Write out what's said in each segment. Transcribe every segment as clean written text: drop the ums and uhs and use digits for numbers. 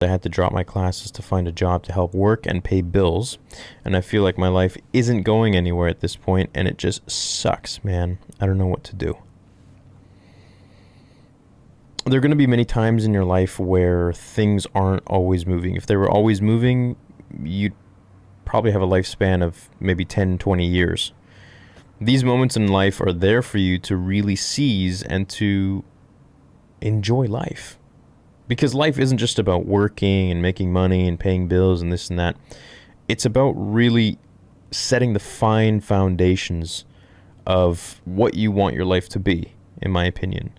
I had to drop my classes to find a job to help work and pay bills, and I feel like my life isn't going anywhere at this point, and it just sucks, man. I don't know what to do. There are going to be many times in your life where things aren't always moving. If they were always moving, you'd probably have a lifespan of maybe 10, 20 years. These moments in life are there for you to really seize and to enjoy life. Because life isn't just about working and making money and paying bills and this and that. It's about really setting the fine foundations of what you want your life to be, in my opinion.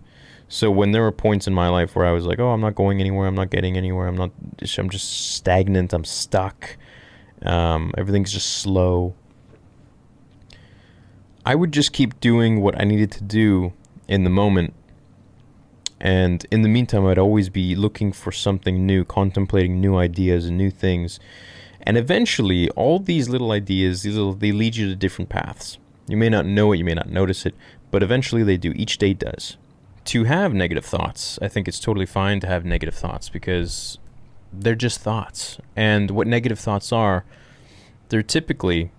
So when there were points in my life where I was like, oh, I'm not going anywhere, I'm not getting anywhere, I'm just stagnant, I'm stuck, everything's just slow, I would just keep doing what I needed to do in the moment. And in the meantime, I'd always be looking for something new, contemplating new ideas and new things. And eventually, all these little ideas, they lead you to different paths. You may not know it, you may not notice it, but eventually they do. Each day does. To have negative thoughts, I think it's totally fine to have negative thoughts because they're just thoughts. And what negative thoughts are, they're typically,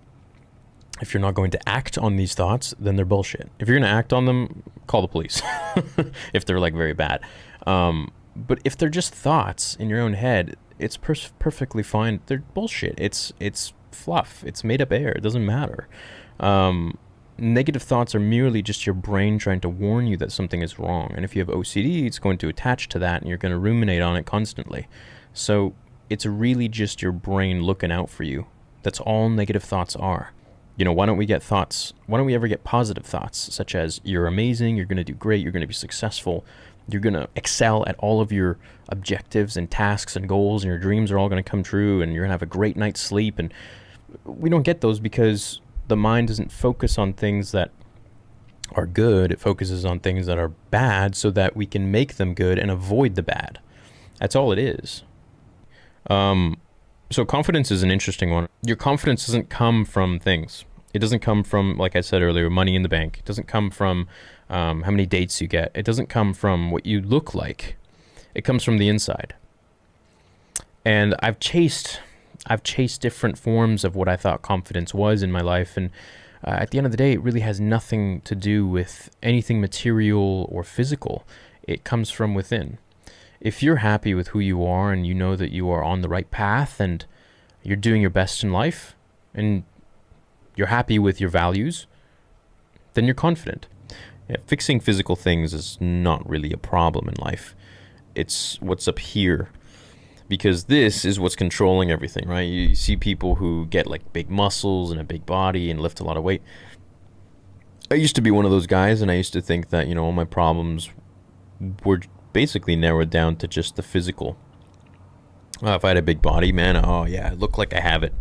if you're not going to act on these thoughts, then they're bullshit. If you're going to act on them, call the police if they're like very bad. But if they're just thoughts in your own head, it's perfectly fine. They're bullshit. It's fluff. It's made up air. It doesn't matter. Negative thoughts are merely just your brain trying to warn you that something is wrong. And if you have OCD, it's going to attach to that and you're going to ruminate on it constantly. So it's really just your brain looking out for you. That's all negative thoughts are. You know, why don't we ever get positive thoughts, such as you're amazing, you're going to do great, you're going to be successful, you're going to excel at all of your objectives and tasks and goals, and your dreams are all going to come true, and you're going to have a great night's sleep. And we don't get those because the mind doesn't focus on things that are good. It focuses on things that are bad so that we can make them good and avoid the bad. That's all it is. So confidence is an interesting one. Your confidence doesn't come from things. It doesn't come from, like I said earlier, money in the bank. It doesn't come from how many dates you get. It doesn't come from what you look like. It comes from the inside. And I've chased different forms of what I thought confidence was in my life. And at the end of the day, it really has nothing to do with anything material or physical. It comes from within. If you're happy with who you are and you know that you are on the right path and you're doing your best in life and you're happy with your values, then you're confident. Yeah, fixing physical things is not really a problem in life. It's what's up here, because this is what's controlling everything, right? You see people who get like big muscles and a big body and lift a lot of weight. I used to be one of those guys, and I used to think that, you know, all my problems were basically narrowed down to just the physical. If I had a big body, man, oh yeah, I look like I have it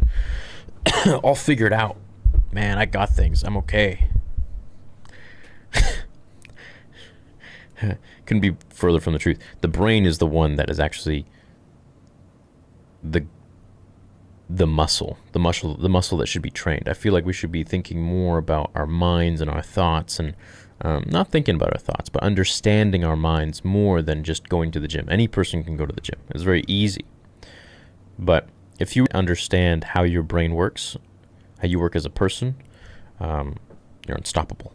all figured out. Man, I got things. I'm okay. Couldn't be further from the truth. The brain is the one that is actually the muscle that should be trained. I feel like we should be thinking more about our minds and our thoughts, and not thinking about our thoughts, but understanding our minds more than just going to the gym. Any person can go to the gym. It's very easy. But if you understand how your brain works, how you work as a person, you're unstoppable.